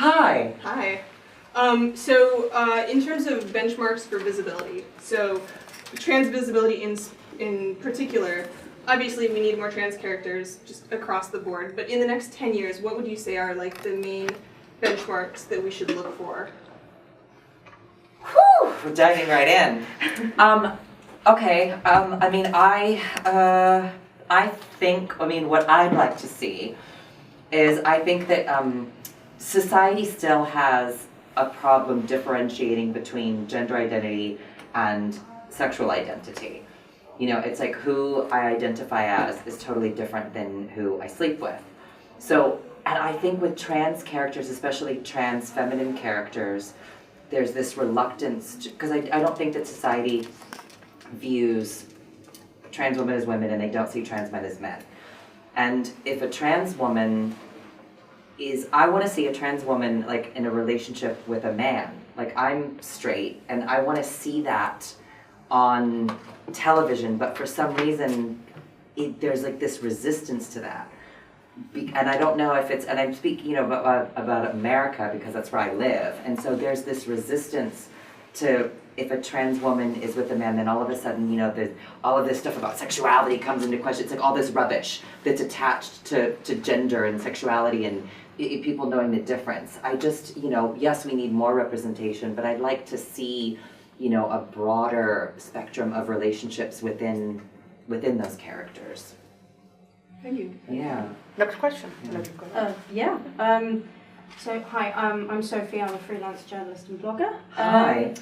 Hi. Hi. In terms of benchmarks for visibility, so trans visibility in particular, obviously we need more trans characters just across the board, but in the next 10 years, what would you say are like the main benchmarks that we should look for? Whew, we're diving right in. What I'd like to see is I think that society still has a problem differentiating between gender identity and sexual identity. You know, it's like who I identify as is totally different than who I sleep with. So, and I think with trans characters, especially trans feminine characters, there's this reluctance, because I don't think that society views trans women as women and they don't see trans men as men. And if a trans woman I want to see a trans woman like in a relationship with a man. Like I'm straight and I want to see that on television, but for some reason there's like this resistance to that. And I don't know if it's, and I'm speaking, about America because that's where I live. And so there's this resistance to if a trans woman is with a man, then all of a sudden, all of this stuff about sexuality comes into question. It's like all this rubbish that's attached to gender and sexuality and people knowing the difference. I just, yes, we need more representation, but I'd like to see, a broader spectrum of relationships within those characters. Thank you. Yeah. Next question. So hi, I'm Sophie. I'm a freelance journalist and blogger. Hi.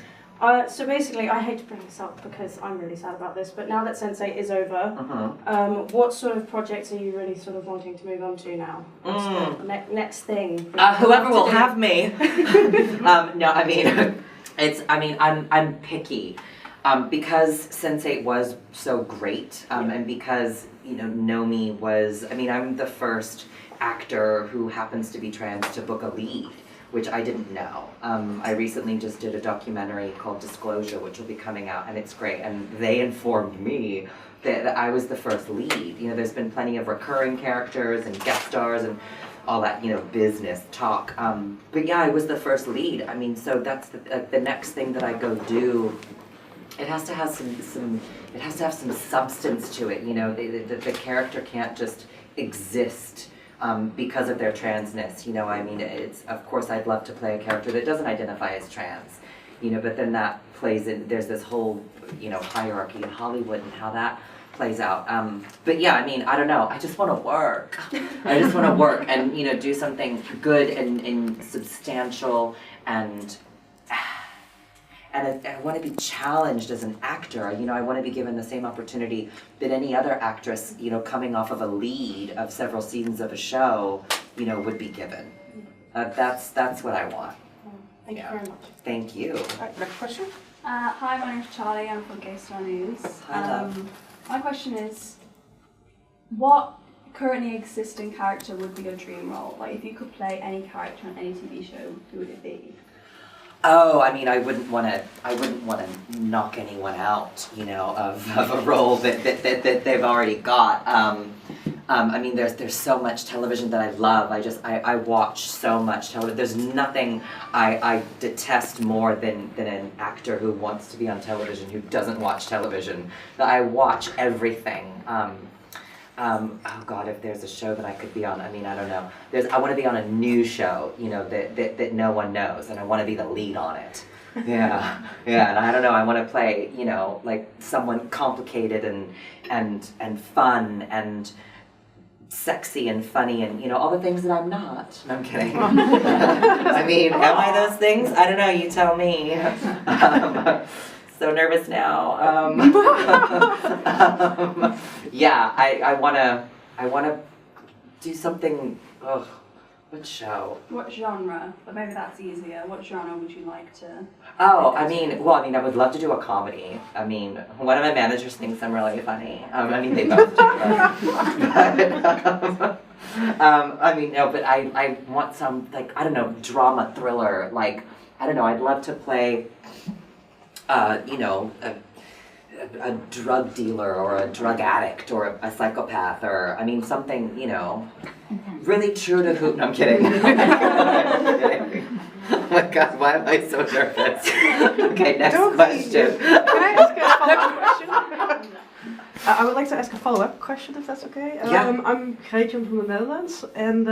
So basically, I hate to bring this up because I'm really sad about this, but now that Sense8 is over, what sort of projects are you really sort of wanting to move on to now? What's the next thing? Whoever will have me. I'm picky. Because Sense8 was so great, and because, Nomi was, I'm the first actor who happens to be trans to book a lead, which I didn't know. I recently just did a documentary called Disclosure, which will be coming out, and it's great. And they informed me that I was the first lead. There's been plenty of recurring characters and guest stars and all that, business talk. But yeah, I was the first lead. So that's the next thing that I go do. It has to have some substance to it. The character can't just exist because of their transness. It's, of course, I'd love to play a character that doesn't identify as trans, but then that plays in, there's this whole, hierarchy in Hollywood and how that plays out. But yeah, I don't know, I just want to work. I just want to work and, do something good and substantial and I want to be challenged as an actor. I want to be given the same opportunity that any other actress, coming off of a lead of several seasons of a show, would be given. That's what I want. Thank you very much. Thank you. All right, next question. Hi, my name's Charlie. I'm from Gay Star News. Hi, love. My question is, what currently existing character would be your dream role? Like, if you could play any character on any TV show, who would it be? Oh, I wouldn't want to knock anyone out, of a role that they've already got. There's so much television that I love. I watch so much television. There's nothing I detest more than an actor who wants to be on television who doesn't watch television. I watch everything. Oh God, if there's a show that I could be on, I don't know. I want to be on a new show, that no one knows, and I want to be the lead on it. Yeah, and I don't know, I want to play, like someone complicated and fun and sexy and funny and, all the things that I'm not. No, I'm kidding. Am I those things? I don't know, you tell me. So nervous now. I wanna do something. What show? What genre? But maybe that's easier. What genre would you like to? I would love to do a comedy. One of my managers thinks I'm really funny. They both do. But I want some, drama thriller. I'd love to play, a drug dealer or a drug addict or a psychopath or, I mean, something, you know, really true to who, no, I'm kidding. Oh my God, why am I so nervous? Okay, next question. Can I ask a follow-up question? I would like to ask a follow-up question, if that's okay. Yeah. I'm Clayton from the Netherlands, and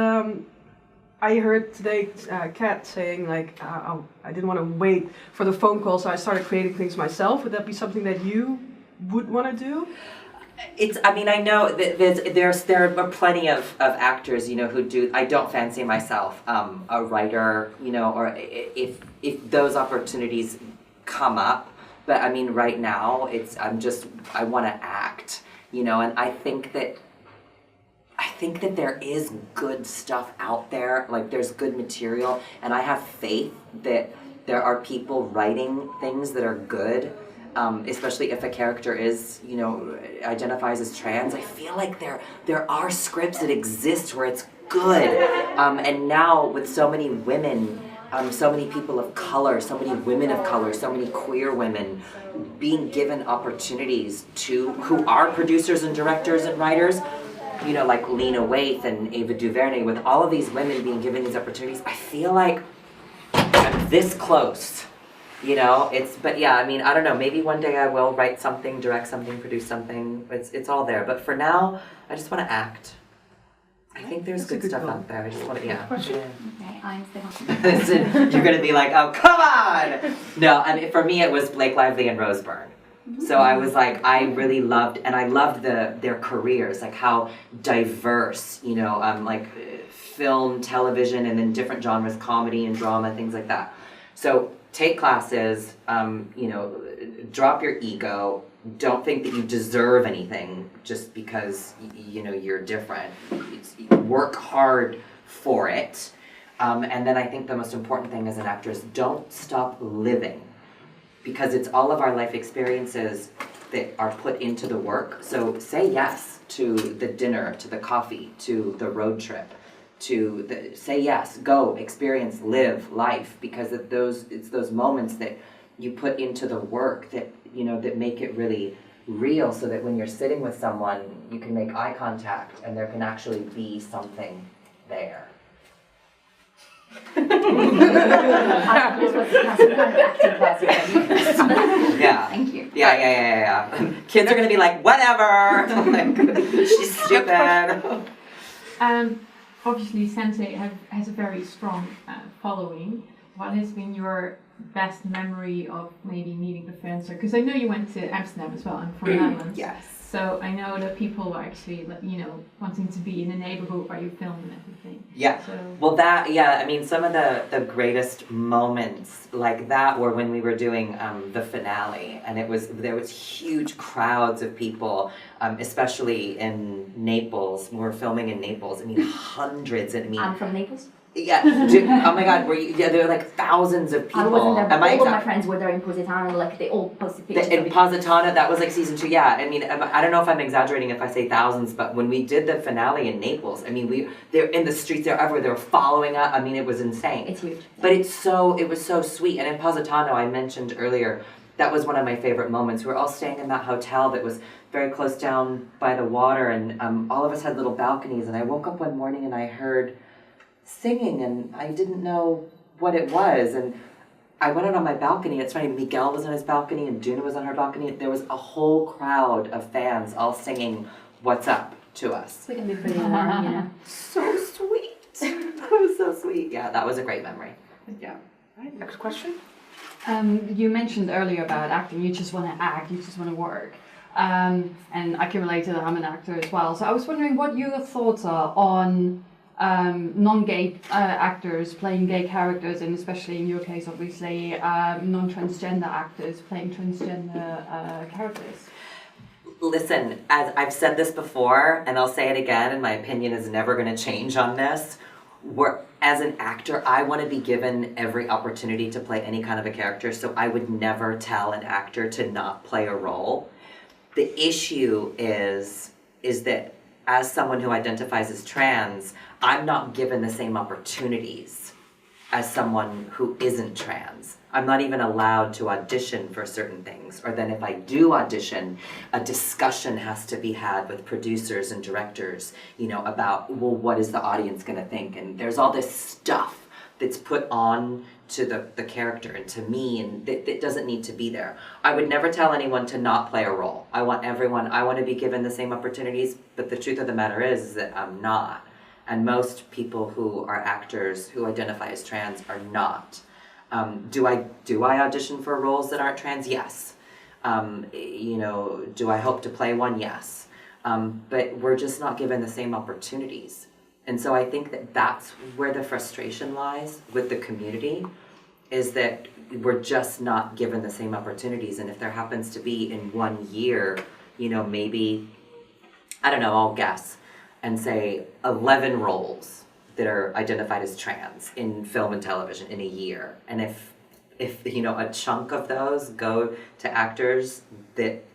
I heard today Kat saying like, I didn't want to wait for the phone call, so I started creating things myself. Would that be something that you would want to do? I mean, I know that there are plenty of actors, you know, who do. I don't fancy myself a writer, you know, or if those opportunities come up. But I mean, right now, I want to act, you know, and I think that there is good stuff out there, like there's good material, and I have faith that there are people writing things that are good. Especially if a character is, you know, identifies as trans, I feel like there are scripts that exist where it's good. And now with so many women, so many people of color, so many women of color, so many queer women being given opportunities who are producers and directors and writers, you know, like Lena Waithe and Ava DuVernay, with all of these women being given these opportunities, I feel like I'm this close. You know, but yeah, I mean, I don't know, maybe one day I will write something, direct something, produce something, it's all there. But for now, I just want to act. I think there's good stuff out there, I just want to, yeah. Okay, I'm still. You're going to be like, oh, come on! No, I mean, for me it was Blake Lively and Rose Byrne. So I was like, I really loved, and I loved their careers, like how diverse, you know, like film, television, and then different genres, comedy and drama, things like that. So take classes, you know, drop your ego, don't think that you deserve anything just because, you know, you're different. Work hard for it. And then I think the most important thing as an actress, don't stop living, because it's all of our life experiences that are put into the work. So say yes to the dinner, to the coffee, to the road trip. Say yes, go, experience, live life, because it's those moments that you put into the work that, you know, that make it really real, so that when you're sitting with someone, you can make eye contact and there can actually be something there. This was some kind of acting class. Yeah. Thank you. Yeah. Kids are gonna be like, whatever. Like, she's stupid. Obviously, Sensei has a very strong following. What has been your best memory of maybe meeting the fans? Because I know you went to Amsterdam as well. I'm from the Netherlands. Yes. So I know that people were actually, you know, wanting to be in the neighborhood where you filmed and everything. Yeah. So. Well, I mean, some of the greatest moments like that were when we were doing the finale, and there was huge crowds of people, especially in Naples. We were filming in Naples. I mean, hundreds. And I mean, I'm from Naples. Yeah. Oh my God. There were like thousands of people. I wasn't there, but all of my exact? friends were there in Positano. Like they all posted pictures. In Positano, that was like season 2. Yeah, I mean, I don't know if I'm exaggerating if I say thousands, but when we did the finale in Naples, I mean, they're in the streets, they're everywhere, they were following us. I mean, it was insane. It's huge. But it was so sweet. And in Positano, I mentioned earlier, that was one of my favorite moments. We were all staying in that hotel that was very close down by the water, and all of us had little balconies. And I woke up one morning and I heard singing, and I didn't know what it was, and I went out on my balcony. It's funny, Miguel was on his balcony and Duna was on her balcony. There was a whole crowd of fans all singing "What's Up" to us. We can be pretty warm, you know. So sweet. That was so sweet. Yeah, that was a great memory. Yeah. All right, next question. You mentioned earlier about acting. You just want to act. You just want to work. And I can relate to that. I'm an actor as well. So I was wondering what your thoughts are on non-gay actors playing gay characters, and especially in your case, obviously, non-transgender actors playing transgender characters. Listen, as I've said this before, and I'll say it again, and my opinion is never going to change on this. As an actor, I want to be given every opportunity to play any kind of a character, so I would never tell an actor to not play a role. The issue is that as someone who identifies as trans, I'm not given the same opportunities as someone who isn't trans. I'm not even allowed to audition for certain things. Or then if I do audition, a discussion has to be had with producers and directors, you know, about, well, what is the audience gonna think? And there's all this stuff that's put on to the character and to me, and that doesn't need to be there. I would never tell anyone to not play a role. I want to be given the same opportunities, but the truth of the matter is that I'm not. And most people who are actors who identify as trans are not. Do I audition for roles that aren't trans? Yes. You know, do I hope to play one? Yes. But we're just not given the same opportunities. And so I think that that's where the frustration lies with the community, is that we're just not given the same opportunities. And if there happens to be in 1 year, you know, maybe, I don't know, I'll guess, and say 11 roles that are identified as trans in film and television in a year. And if you know, a chunk of those go to actors that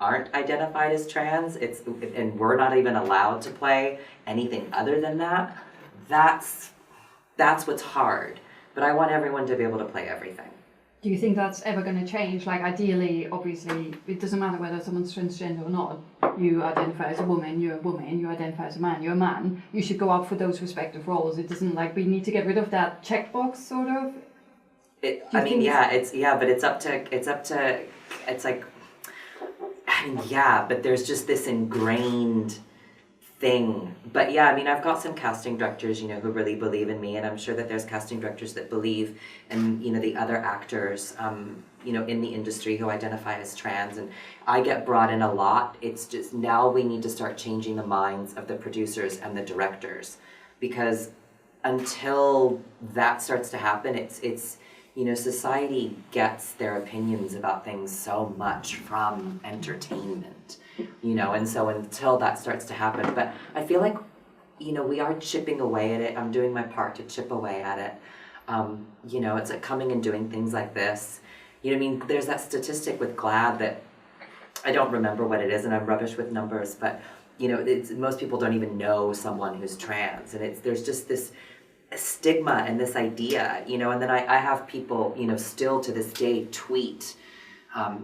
aren't identified as trans, and we're not even allowed to play anything other than that, that's what's hard. But I want everyone to be able to play everything. Do you think that's ever going to change? Like, ideally, obviously, it doesn't matter whether someone's transgender or not. You identify as a woman, you're a woman. You identify as a man, you're a man. You should go up for those respective roles. It doesn't, like, we need to get rid of that checkbox, sort of. But there's just this ingrained thing. But yeah, I mean, I've got some casting directors, you know, who really believe in me, and I'm sure that there's casting directors that believe in, you know, the other actors, you know, in the industry who identify as trans, and I get brought in a lot. It's just now we need to start changing the minds of the producers and the directors, because until that starts to happen, it's you know, society gets their opinions about things so much from entertainment, you know, and so until that starts to happen, but I feel like, you know, we are chipping away at it. I'm doing my part to chip away at it. You know, it's like coming and doing things like this. You know what I mean? There's that statistic with GLAAD that I don't remember what it is, and I'm rubbish with numbers, but, you know, most people don't even know someone who's trans, and there's just this stigma and this idea, you know, and then I have people, you know, still to this day tweet,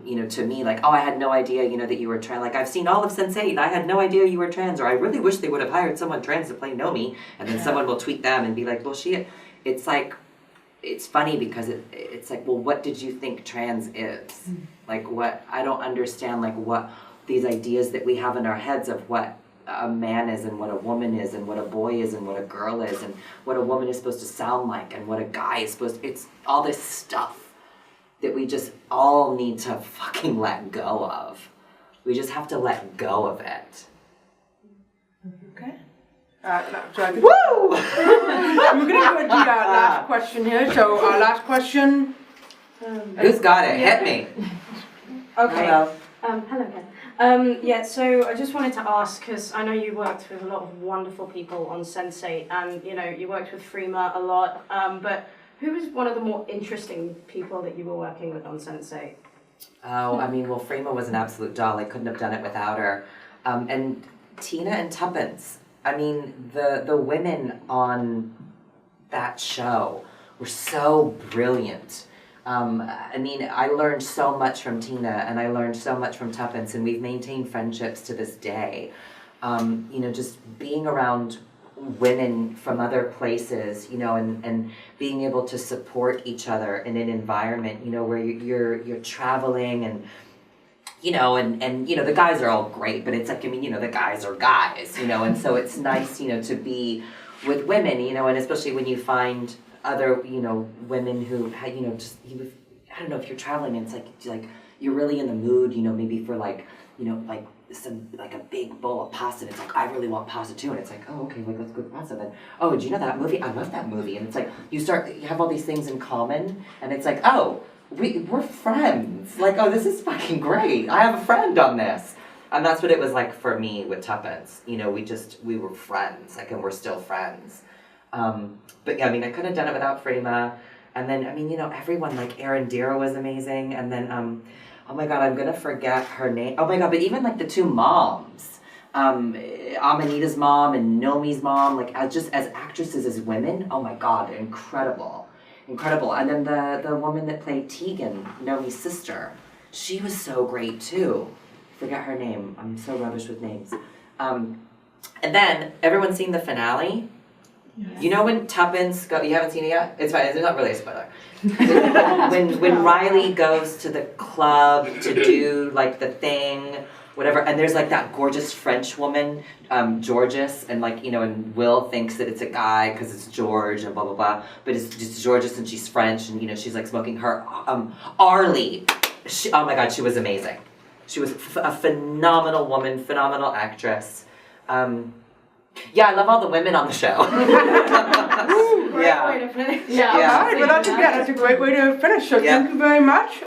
you know, to me like, oh, I had no idea, you know, that you were trans. Like, I've seen all of Sense8 and I had no idea you were trans, or I really wish they would have hired someone trans to play Nomi, and then someone will tweet them and be like, well, it's like, it's funny because it's like, well, what did you think trans is? Like, what, I don't understand, like, what these ideas that we have in our heads of what a man is and what a woman is and what a boy is and what a girl is and what a woman is supposed to sound like and what a guy is supposed to, it's all this stuff that we just all need to fucking let go of. We just have to let go of it. Okay. Woo! We're gonna go into our last question here. So our last question. Who's got it? Hit me. Okay. Hello. Hello again. Yeah, so I just wanted to ask, because I know you worked with a lot of wonderful people on Sense8, and, you know, you worked with Freema a lot, but who was one of the more interesting people that you were working with on Sense8? Oh, I mean, well, Freema was an absolute doll. I couldn't have done it without her. And Tina and Tuppence. I mean, the women on that show were so brilliant. I mean, I learned so much from Tina, and I learned so much from Tuppence, and we've maintained friendships to this day. You know, just being around women from other places, you know, and being able to support each other in an environment, you know, where you're traveling and, you know, and you know, the guys are all great, but it's like, I mean, you know, the guys are guys, you know, and so it's nice, you know, to be with women, you know, and especially when you find other, you know, women who, you know, just, I don't know, if you're traveling and it's like you're really in the mood, you know, maybe for like, you know, like like a big bowl of pasta, and it's like, I really want pasta too, and it's like, oh, okay, like, let's go to pasta then. Oh, do you know that movie? I love that movie. And it's like, you have all these things in common, and it's like, oh, we're friends. Like, oh, this is fucking great. I have a friend on this. And that's what it was like for me with Tuppence. You know, we were friends, like, and we're still friends. But yeah, I mean, I couldn't have done it without Freema. And then, I mean, you know, everyone, like Arendira was amazing. And then, oh my God, I'm gonna forget her name. Oh my God, but even like the two moms, Amanita's mom and Nomi's mom, like as actresses, as women, oh my God, they're incredible. incredible. And then the woman that played Tegan, Nomi's sister, she was so great too. Forget her name. I'm so rubbish with names. And then everyone's seen the finale. Yes. You know when Tuppence go? You haven't seen it yet. It's fine. It's not really a spoiler. when Riley goes to the club to do like the thing, whatever, and there's like that gorgeous French woman, Georges, and like and Will thinks that it's a guy because it's George and blah blah blah, but it's just Georges and she's French and she's like smoking her Arlie. Oh my God, she was amazing. She was a phenomenal woman, phenomenal actress. Yeah, I love all the women on the show. Great way to finish. Yeah. All right, well, that's a great way to finish. So thank you very much.